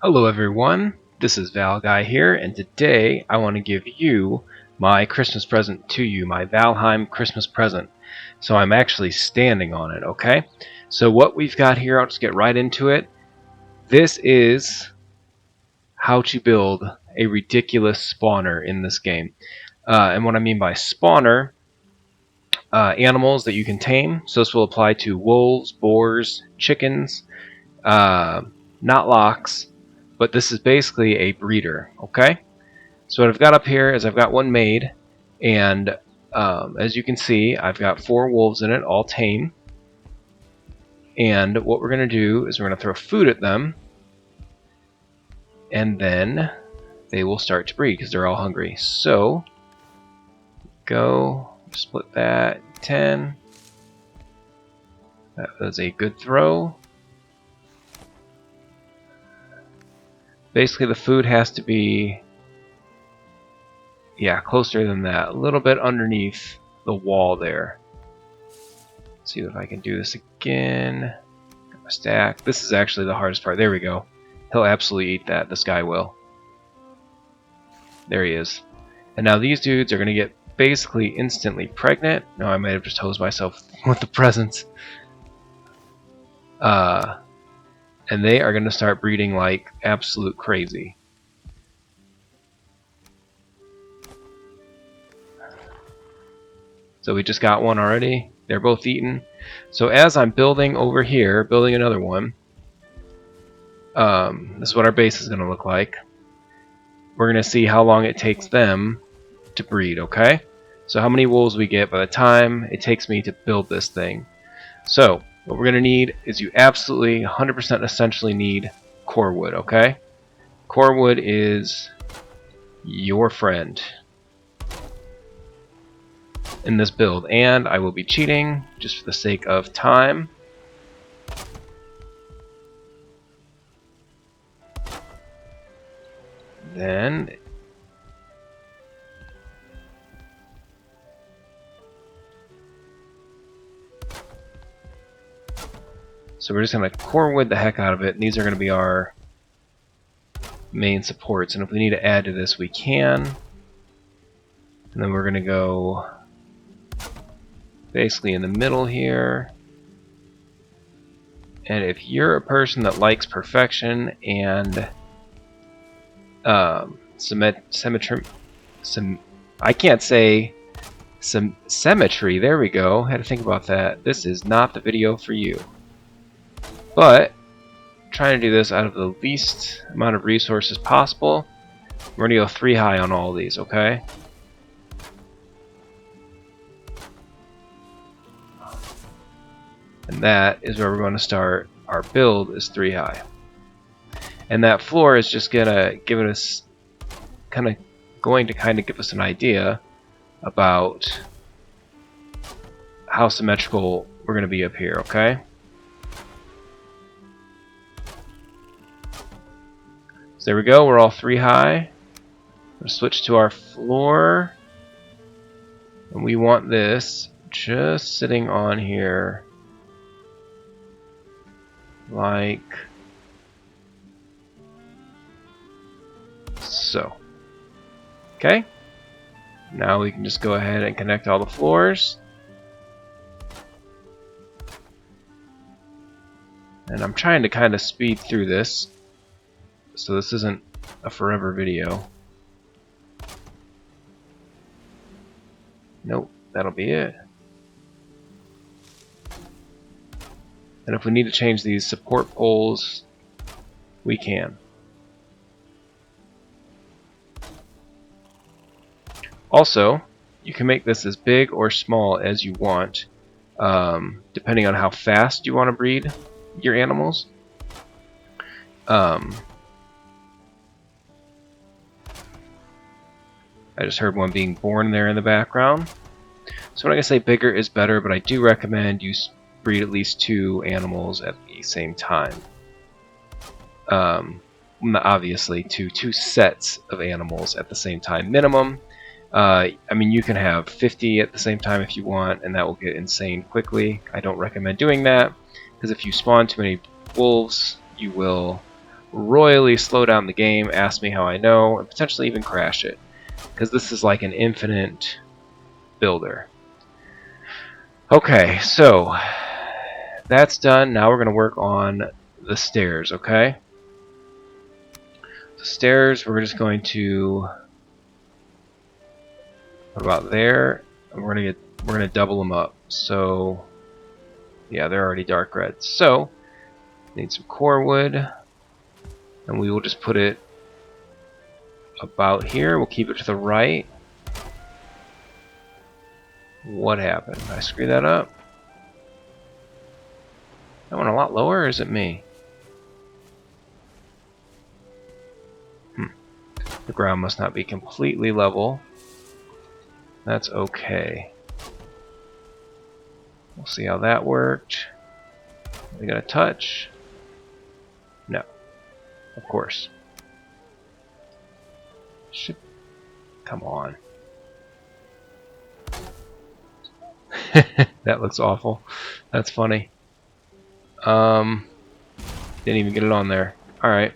Hello everyone, this is Valguy here, and today I want to give you my Christmas present to you, my Valheim Christmas present. So I'm actually standing on it, okay? So what we've got here, I'll just get right into it. This is how to build a ridiculous spawner in this game. And what I mean by spawner, animals that you can tame. So this will apply to wolves, boars, chickens, not locks, but this is basically a breeder, okay? So what I've got up here is I've got one made, and as you can see, I've got 4 wolves in it, all tame. And what we're going to do is we're going to throw food at them, and then they will start to breed because they're all hungry. So, go, split that, 10. That was a good throw. Basically, the food has to be, yeah, closer than that. A little bit underneath the wall there. Let's see if I can do this again. Got my stack. This is actually the hardest part. There we go. He'll absolutely eat that. This guy will. There he is. And now these dudes are going to get basically instantly pregnant. No, I might have just hosed myself with the presents. And they are going to start breeding like absolute crazy. So we just got one already. They're both eaten. So as I'm building over here, building another one, this is what our base is going to look like. We're going to see how long it takes them to breed, okay? So how many wolves we get by the time it takes me to build this thing. So what we're going to need is you absolutely 100% essentially need core wood, okay? Core wood is your friend in this build, and I will be cheating just for the sake of time. Then so we're just going to core wood the heck out of it, and these are going to be our main supports, and if we need to add to this we can. And then we're going to go basically in the middle here. And if you're a person that likes perfection and symmetry, I can't say symmetry, there we go, had to think about that. This is not the video for you. But trying to do this out of the least amount of resources possible. We're going to go 3 high on all of these, okay? And that is where we're going to start. Our build is 3 high. And that floor is just gonna give us kind of give us an idea about how symmetrical we're gonna be up here, okay? So there we go, we're all 3 high. We'll switch to our floor. And we want this just sitting on here like so. Okay? Now we can just go ahead and connect all the floors. And I'm trying to kind of speed through this, so this isn't a forever video. Nope, that'll be it. And if we need to change these support poles, we can. Also, you can make this as big or small as you want, depending on how fast you want to breed your animals. I just heard one being born there in the background. So I'm not going to say bigger is better, but I do recommend you breed at least 2 animals at the same time. Obviously, 2 sets of animals at the same time minimum. I mean, you can have 50 at the same time if you want, and that will get insane quickly. I don't recommend doing that, because if you spawn too many wolves, you will royally slow down the game, ask me how I know, and potentially even crash it. Because this is like an infinite builder. Okay, so that's done. Now we're going to work on the stairs, okay? The stairs, we're just going to... What about there? We're gonna double them up. So yeah, they're already dark red. So need some core wood, and we will just put it about here. We'll keep it to the right. What happened? Did I screw that up? That went a lot lower, or is it me? The ground must not be completely level. That's okay. We'll see how that worked. Are we gonna touch? No. Of course. Should... Come on. That looks awful. That's funny. Didn't even get it on there. Alright.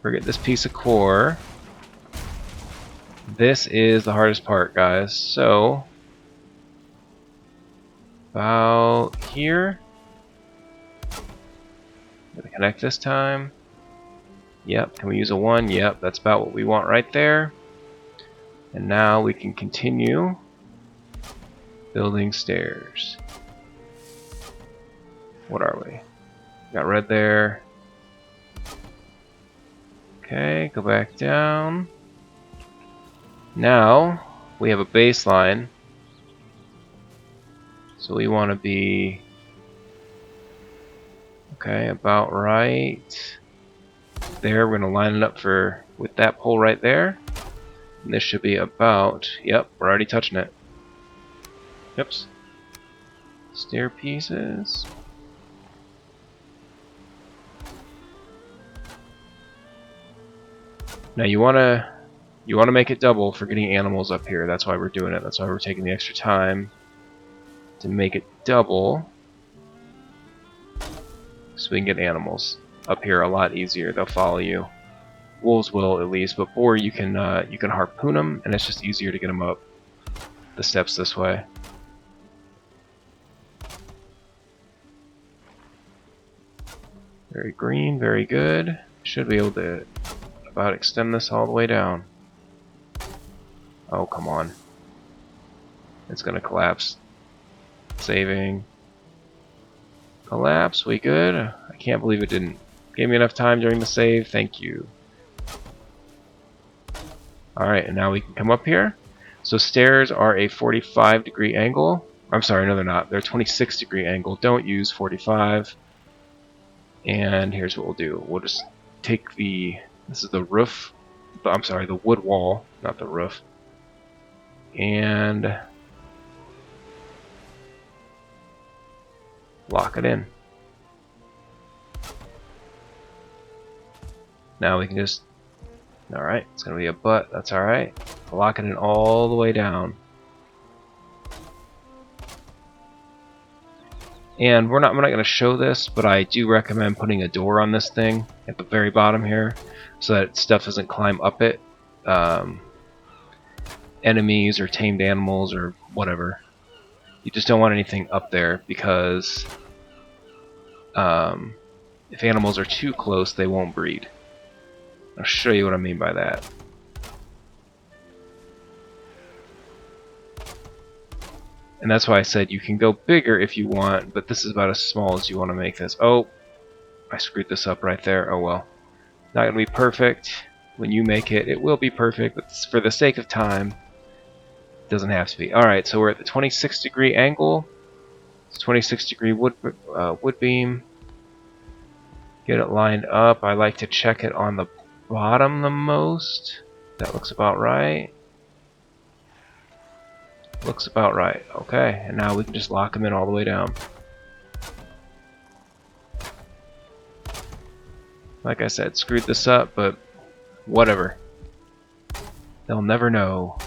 Forget this piece of core. This is the hardest part, guys. So, about here. Gonna connect this time. Yep, can we use a 1? Yep, that's about what we want right there. And now we can continue building stairs. What are we? Got red there. Okay, go back down. Now we have a baseline. So we want to be okay, about right there. We're going to line it up with that pole right there. And this should be about, yep, we're already touching it. Oops. Stair pieces. Now you wanna make it double for getting animals up here. That's why we're doing it. That's why we're taking the extra time to make it double, so we can get animals up here a lot easier. They'll follow you. Wolves will at least, but boar you can harpoon them, and it's just easier to get them up the steps this way. Very green, very good. Should be able to about extend this all the way down. Oh, come on. It's gonna collapse. Saving. Collapse, we good? I can't believe it didn't. Gave me enough time during the save, thank you. Alright, and now we can come up here. So stairs are a 45-degree angle. I'm sorry, no they're not. They're a 26-degree angle. Don't use 45. And here's what we'll do. We'll just take this is the roof. I'm sorry, the wood wall, not the roof. And lock it in. Now we can just, alright, it's going to be a butt, that's alright. Lock it in all the way down. And we're not going to show this, but I do recommend putting a door on this thing at the very bottom here, so that stuff doesn't climb up it. Enemies or tamed animals or whatever. You just don't want anything up there, because if animals are too close, they won't breed. I'll show you what I mean by that. And that's why I said you can go bigger if you want, but this is about as small as you want to make this. Oh, I screwed this up right there. Oh well. Not going to be perfect. When you make it, it will be perfect, but for the sake of time, it doesn't have to be. Alright, so we're at the 26-degree angle. It's 26-degree wood beam. Get it lined up. I like to check it on the bottom the most. That looks about right. Looks about right. Okay, and now we can just lock them in all the way down. Like I said, screwed this up, but whatever. They'll never know.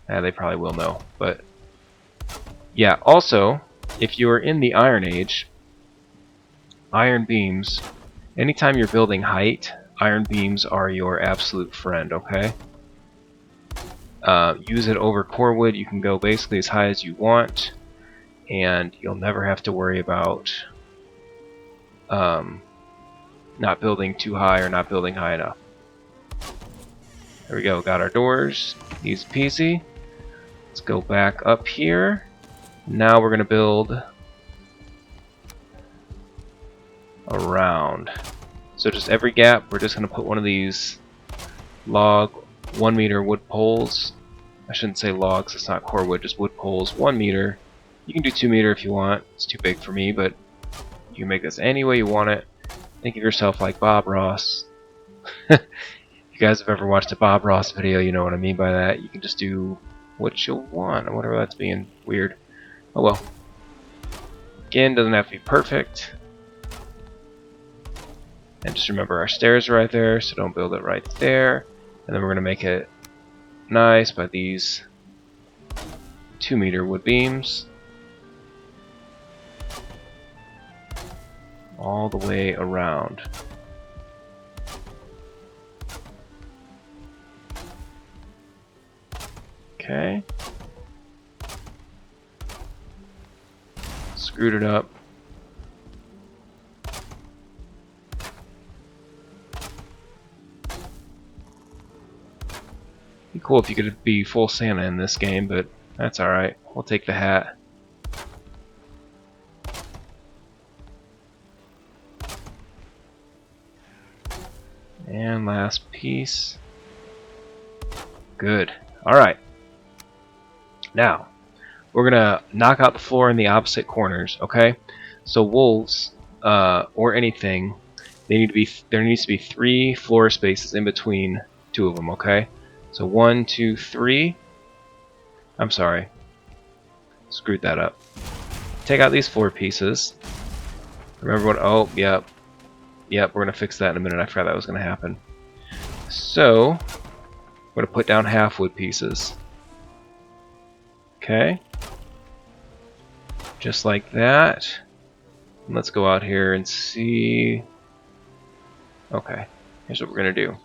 They probably will know, but yeah. Also, if you are in the Iron Age, iron beams, anytime you're building height, iron beams are your absolute friend, okay? Use it over core wood. You can go basically as high as you want, and you'll never have to worry about not building too high or not building high enough. There we go, got our doors, easy peasy. Let's go back up here. Now we're going to build around. So just every gap, we're just going to put one of these log 1 meter wood poles. I shouldn't say logs, it's not core wood, just wood poles, 1 meter. You can do 2 meter if you want, it's too big for me, but you can make this any way you want it. Think of yourself like Bob Ross. If you guys have ever watched a Bob Ross video, you know what I mean by that. You can just do what you want. I wonder if that's being weird. Oh well. Again, doesn't have to be perfect. And just remember our stairs are right there, so don't build it right there. And then we're going to make it nice by these 2 meter wood beams. All the way around. Okay. Screwed it up. Be cool if you could be full Santa in this game, but that's alright. We'll take the hat. And last piece. Good. Alright. Now, we're gonna knock out the floor in the opposite corners, okay? So wolves, or anything, there needs to be 3 floor spaces in between 2 of them, okay? So 1, 2, 3. I'm sorry. Screwed that up. Take out these 4 pieces. Remember what, oh, yep. Yep, we're gonna fix that in a minute. I forgot that was gonna happen. So, we're gonna put down half wood pieces. Okay. Just like that. And let's go out here and see. Okay, here's what we're gonna do.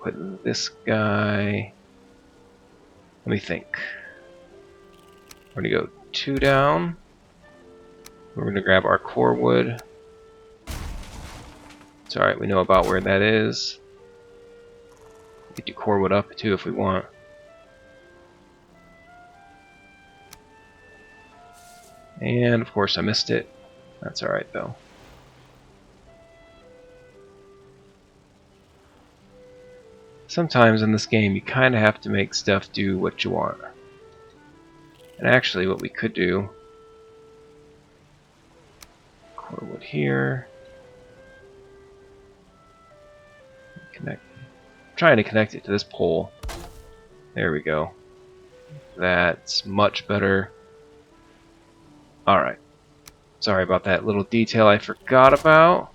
Put this guy. Let me think. We're gonna go 2 down. We're gonna grab our core wood. It's alright, we know about where that is. We could do core wood up too if we want. And of course I missed it. That's alright though. Sometimes in this game you kind of have to make stuff do what you want. And actually what we could do, core wood here, connect, I'm trying to connect it to this pole. There we go. That's much better. Alright. Sorry about that little detail I forgot about.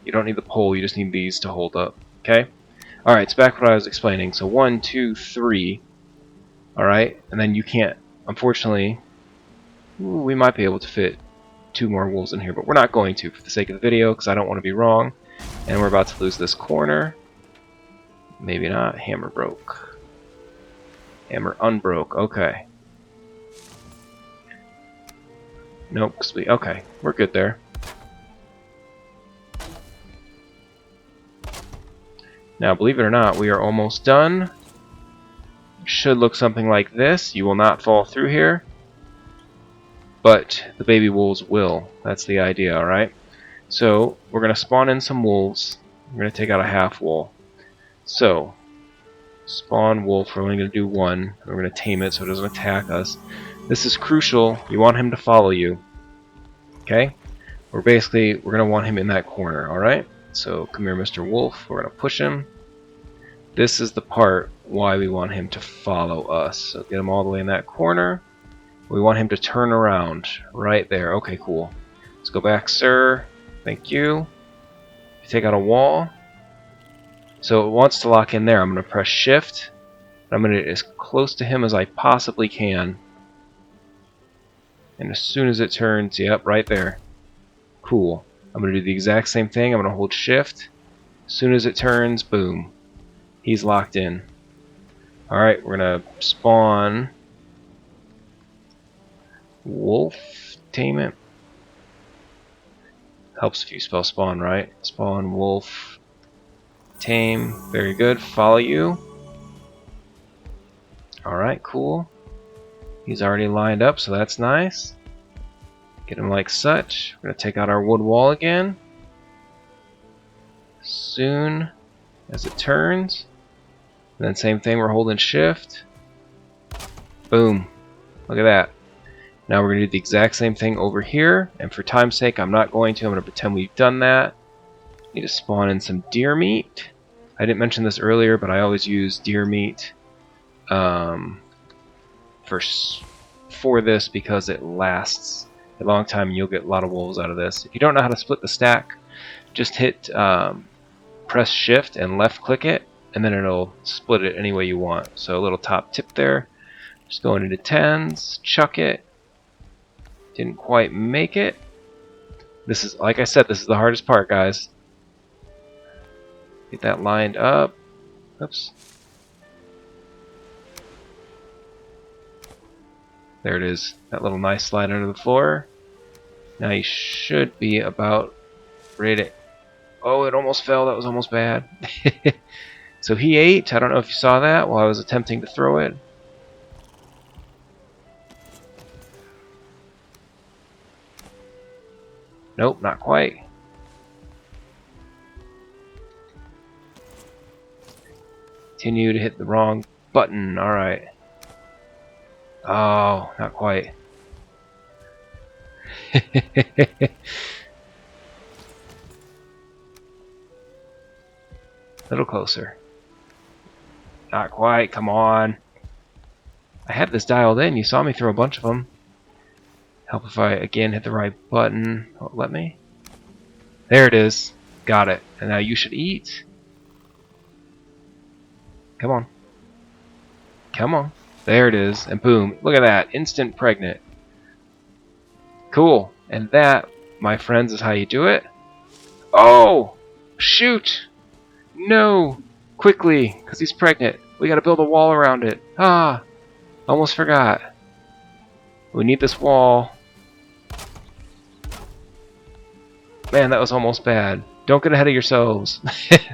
You don't need the pole, you just need these to hold up. Okay? Alright, so back to what I was explaining. So 1, 2, 3. Alright, and then you can't, unfortunately, we might be able to fit 2 more wolves in here, but we're not going to for the sake of the video, because I don't want to be wrong. And we're about to lose this corner. Maybe not. Hammer broke. Hammer unbroke. Okay. Nope. Okay, we're good there. Now, believe it or not, we are almost done. Should look something like this. You will not fall through here, but the baby wolves will. That's the idea, alright? So, we're going to spawn in some wolves. We're going to take out a half wool. So, spawn wolf, we're only going to do 1. We're going to tame it so it doesn't attack us. This is crucial. You want him to follow you. Okay? We're going to want him in that corner, alright? So, come here, Mr. Wolf. We're going to push him. This is the part why we want him to follow us. So, get him all the way in that corner. We want him to turn around right there. Okay, cool. Let's go back, sir. Thank you. Take out a wall. So it wants to lock in there. I'm going to press shift. I'm going to get as close to him as I possibly can. And as soon as it turns, yep, right there. Cool. I'm going to do the exact same thing. I'm going to hold shift. As soon as it turns, boom. He's locked in. Alright, we're going to spawn wolf tamement. Helps if you spell spawn right. Spawn wolf tame. Very good. Follow you. Alright, cool. He's already lined up, so that's nice. Get him like such. We're going to take out our wood wall again. Soon as it turns. And then same thing, we're holding shift. Boom. Look at that. Now we're going to do the exact same thing over here. And for time's sake, I'm not going to. I'm going to pretend we've done that. Need to spawn in some deer meat. I didn't mention this earlier, but I always use deer meat for this because it lasts a long time and you'll get a lot of wolves out of this. If you don't know how to split the stack, just hit press shift and left click it, and then it'll split it any way you want. So a little top tip there. Just going into tens, chuck it. Didn't quite make it. This is, like I said, this is the hardest part, guys. Get that lined up. Oops. There it is. That little nice slide under the floor. Now you should be about ready to... Oh, it almost fell. That was almost bad. So he ate. I don't know if you saw that while I was attempting to throw it. Nope, not quite. Continue to hit the wrong button. Alright. Oh, not quite. A little closer. Not quite, come on. I had this dialed in. You saw me throw a bunch of them. Help if I, again, hit the right button. Oh, let me. There it is. Got it. And now you should eat. Come on. Come on. There it is. And boom. Look at that. Instant pregnant. Cool. And that, my friends, is how you do it. Oh! Shoot! No! Quickly, because he's pregnant. We gotta build a wall around it. Ah! Almost forgot. We need this wall. Man, that was almost bad. Don't get ahead of yourselves.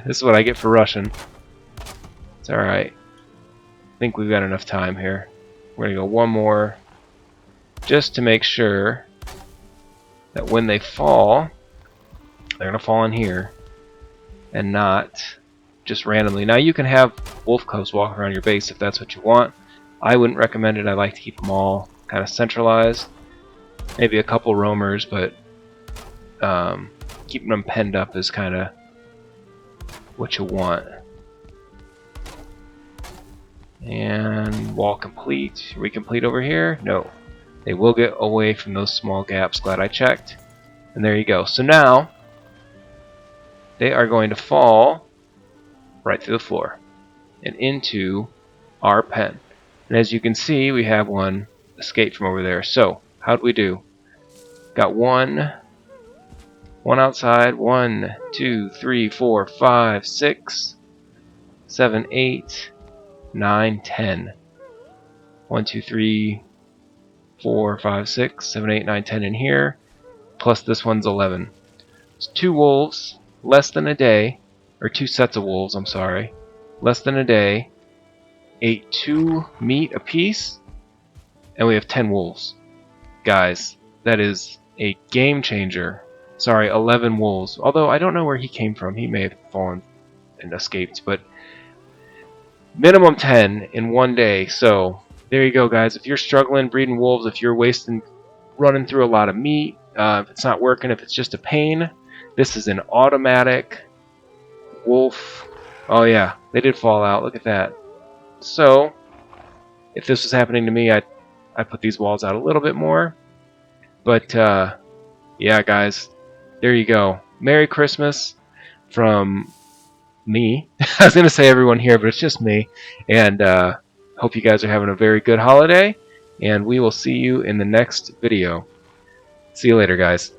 This is what I get for rushing. It's alright. I think we've got enough time here. We're gonna go one more. Just to make sure that when they fall, they're gonna fall in here. And not just randomly. Now you can have wolf cubs walk around your base if that's what you want. I wouldn't recommend it. I like to keep them all kind of centralized. Maybe a couple roamers, but keeping them penned up is kind of what you want. And wall complete. Are we complete over here? No. They will get away from those small gaps. Glad I checked. And there you go. So now they are going to fall right through the floor and into our pen. And as you can see, we have one escape from over there. So how'd we do? Got one outside. 1, 2, 3, 4, 5, 6, 7, 8, 9, 10. 1, 2, 3, 4, 5, 6, 7, 8, 9, 10 in here. Plus this one's 11. It's 2 wolves, less than a day, or 2 sets of wolves, I'm sorry. Less than a day. Ate 2 meat apiece, and we have 10 wolves. Guys, that is a game changer. Sorry, 11 wolves. Although I don't know where he came from. He may have fallen and escaped, but minimum 10 in one day. So there you go, guys. If you're struggling breeding wolves, if you're running through a lot of meat, if it's not working, if it's just a pain, this is an automatic wolf. Oh yeah, they did fall out. Look at that. So if this was happening to me, I put these walls out a little bit more. But yeah, guys, there you go. Merry Christmas from me. I was going to say everyone here, but it's just me. And hope you guys are having a very good holiday. and we will see you in the next video. See you later, guys.